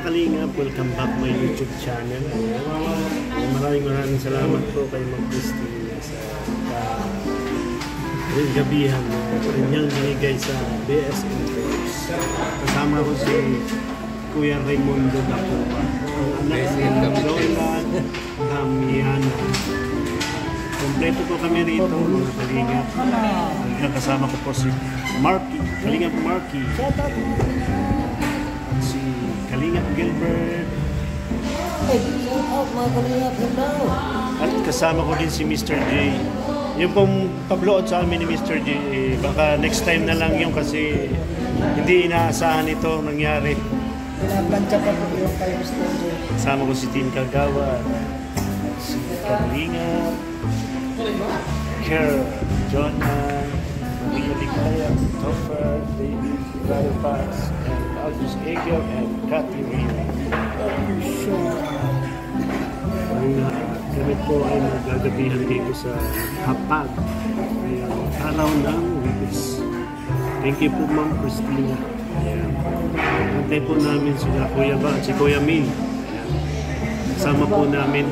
mga kalingap, welcome back my YouTube channel. Maraming salamat po kay Ma'am Christine sa gabihan na niyang binigay sa BSN Tours. Kasama ko si Kuya Raimundo Dacupa, ang anak ni Lola Damiana. Kompleto po kami rito mga kalingap. Kasama ko po si Marky, Kalingap Marky. Si Kalingap Gilbert. At kasama ko din si Mr. J. Yung pong pablood sa amin ni Mr. J, baka next time na lang yung kasi hindi inaasahan ito nangyari. Pinaplansya pa po yung kay Mr. J. Kasama ko si Tim Kagawa, si Kalingap, Kerr, Jonah, Maria Ligaya, Topher, David, Brother Paz, and Aldous Egel, and Cathy Rina. Kami po ay magagabihan dito sa Hapag. Araw ng Wibis. Thank you po Ma'am Christina. Antay po namin sila Kuya Ba at si Kuya Min. Kasama po namin.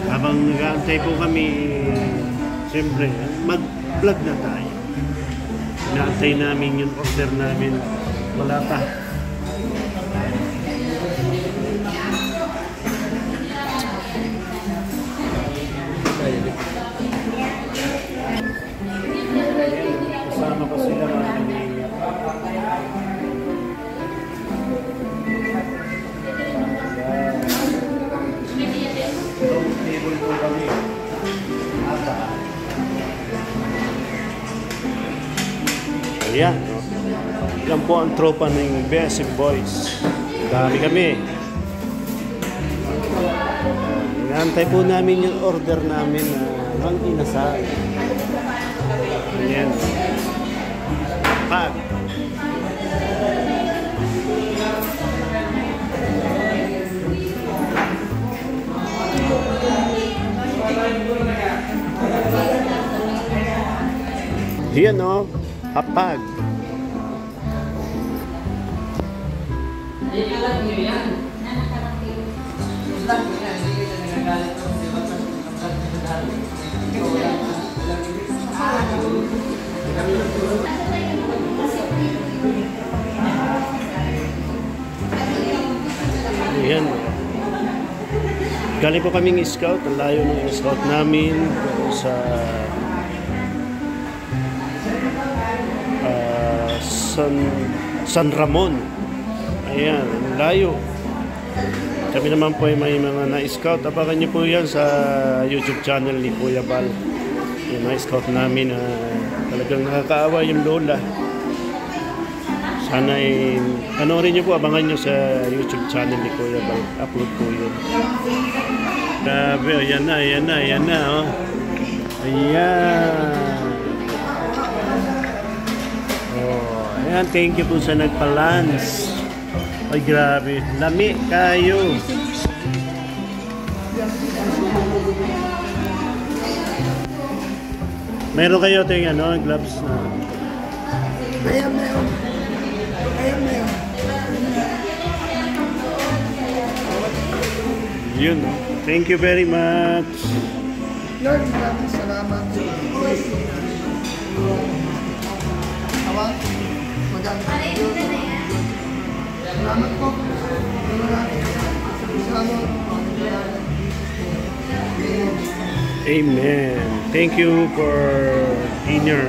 Habang nag-aantay po kami, siyempre, mag-vlog na tayo. Inaantay namin yung order namin. Wala pa. Kasama ko sila mga kanina. Table po kami. Ayan. Yan po ang tropa ng BSM Boys. Dami kami. Inaantay po namin yung order namin na ang inasal. Ayan. Pag. Yan o, Hapag. Yan. Galing po kaming scout, ang layo ng scout namin sa San Ramon. Ayan, layo. Kami naman po ay may mga na-scout. Abangan niyo po yan sa YouTube channel ni Kuya Bal. Yung na-scout namin na talagang nakakaawa yung lola. Sana ay panoorin niyo po, abangan niyo sa YouTube channel ni Kuya Bal. Upload po yun. Grabe, ayan na. Oh. Ayan. Ayan, thank you po sa nagpa-lunch. Ay, grabe. Lami kayo. Meron kayo ito yung gloves na. Ayan. Yun. Thank you very much. Lord, maraming salamat. Awang. Salamat po. Amen. Thank you for dinner.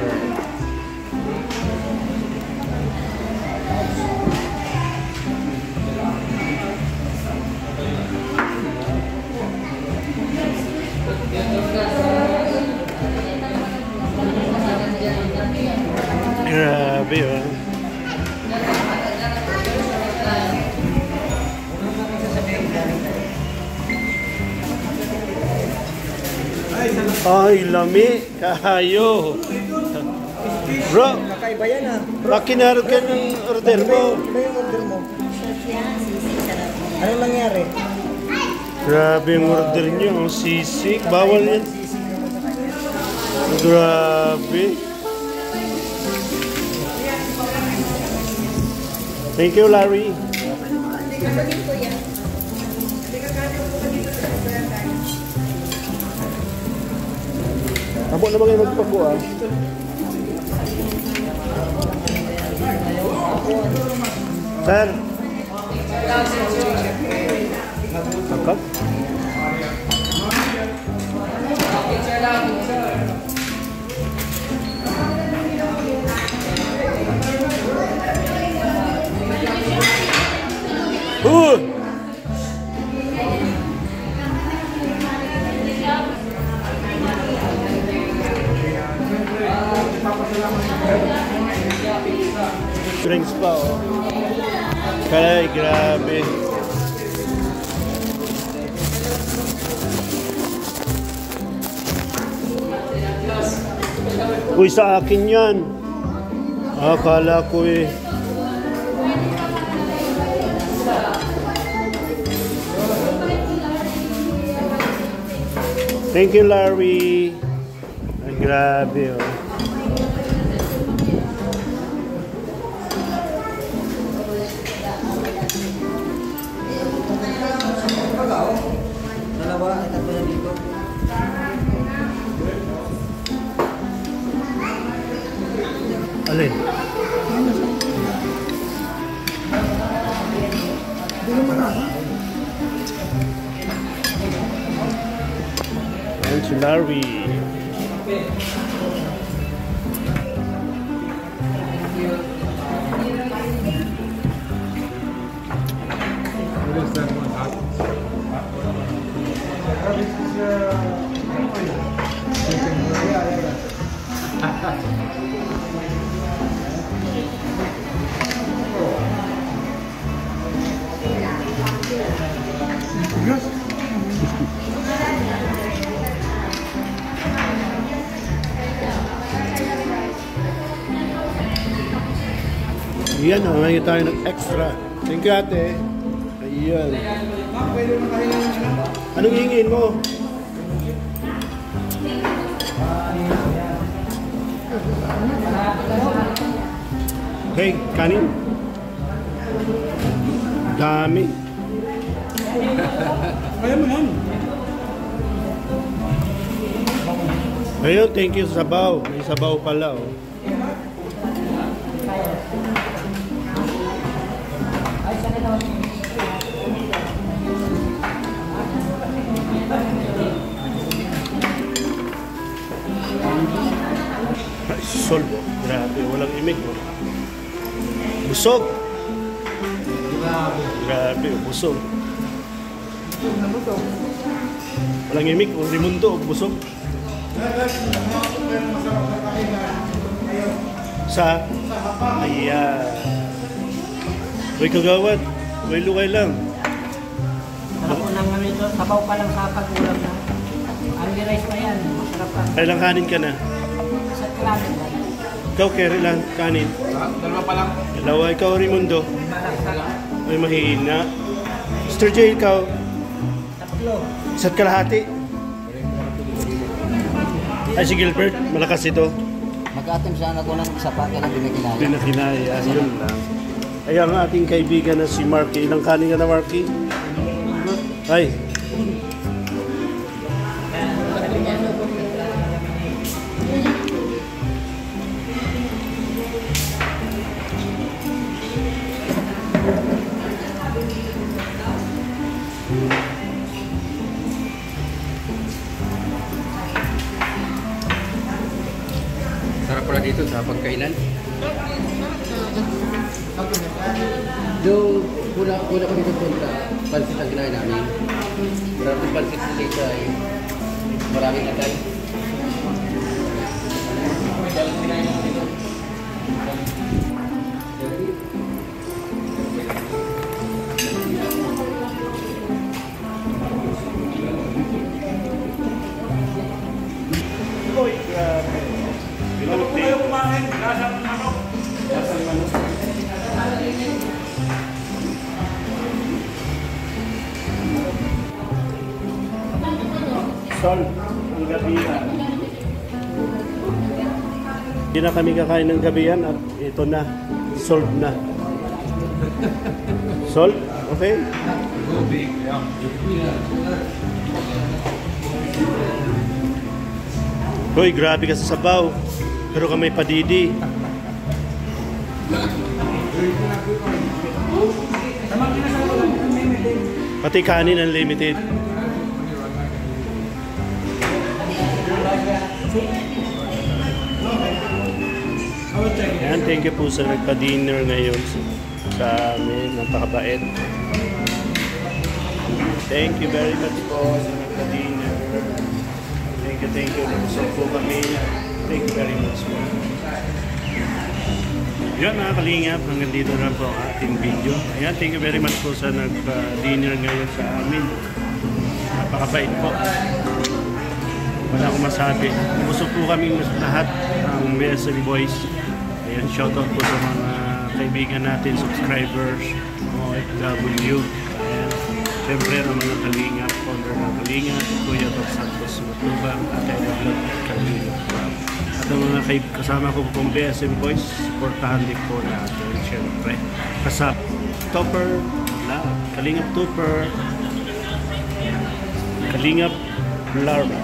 Grabe yun. Ay, lami kayo. Bro, Kakaiba yan ha. makinarog ka ng order mo. Ano yung order mo? Anong nangyari? Grabe yung order nyo. Sisig. Bawal yan. Grabe. Thank you, Larry. Kapagin ko yan. Abo naman kayo magpakuha. Sir. Sakap. Drinks pa, oh. Kalay, grabe. Uy, sa akin yan. Akala ko eh. Thank you, Larry. Ay, grabe, oh. Dalawa, tatlo na dito. Alin? Ayan si Larry. Ayan, may tayo ng extra. Thank you, ate. Ayan. Anong hingin mo? Okay, kanin. Dami. Ayaw mo yan. Ayun, thank you sa sabaw. May sabaw pala, oh. Ay, solvo. Grabe, walang imig, oh. Busog. Grabe, busog. Walang imig, oh. Rimundo, busog. Sa ayan. Uy, kagawad. Uy, lukay lang. Sarap ko nang ano ito, sabaw pa lang sa pag-ulam na. Only rice pa yan, masarap pa. Kailang kanin ka na? Sa klasin ba? Ikaw, carry lang kanin. Dalawa pa lang. Dalawa, ikaw, Rimundo. Malaksak. Ay, mahina. Mr. J, ikaw. Tatlo. Isa't kalahati. Ay, si Gilbert, malakas ito. Mag-atim siya na ng isa pa, kaya hindi na kinaya. Hindi na kinaya. Yun lang. Ay, ang ating kaibigan na si Marky. Ilang kanin ka na, Marky? Ay. Sarap pala dito sa pagkainan. Yung una ko dito punta, pansit ang kinain namin. Maraming pansit dito ay maraming atay. Uy, grabe. Pinulog tayo kumain. Lasang manok. Lasang manok. Sol, ang gabihan. Hindi na kami kakain ng gabihan at ito na. Solved na. Solved? Okay? Hoy, grabe ka sa sabaw. Pero ka may padidi. Pati kanin unlimited. Yan, thank you po sa nagpa-dinner ngayon sa amin. Napakabait. Thank you very much po sa nagpa-dinner. Thank you. Nagusap po kami. Thank you very much po. Yan mga kalingap, hanggang dito lang po ang ating video. Ayan, thank you very much po sa nag-dinner ngayon sa amin. Napakabait po. Wala akong masabi. Nagusap po kami lahat ang BSM Boys. Ayan, shoutout po sa mga kaibigan natin, subscribers, OFW. Ayan, siyempre ang mga kalingap, founder ng kalingap, Kuya Doc Santos Matubang, at Vlog Kalingap. At ang mga kasama ko pong BSM Boys, supportahan din po natin, siyempre. Kasap, Topper, Kalingap Topper, Kalingap Larva,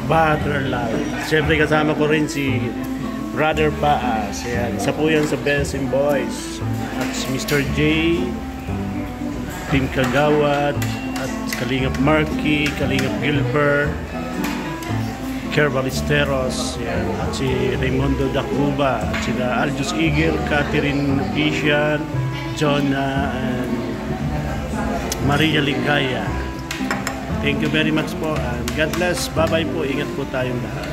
Brother Larva. Siyempre kasama ko rin si Brother Paas. Ayan. Isa po yan sa BSM Boys. At si Mr. J, Team Kagawad, at Kalingap Marky, Kalingap Gilbert, Kerr Ballesteros, ayan. At si Raimundo Dacuba, at sila Aljus Igel, Catherine Isian, Jonah, and Maria Ligaya. Thank you very much po and God bless. Bye-bye po. Ingat po tayong lahat.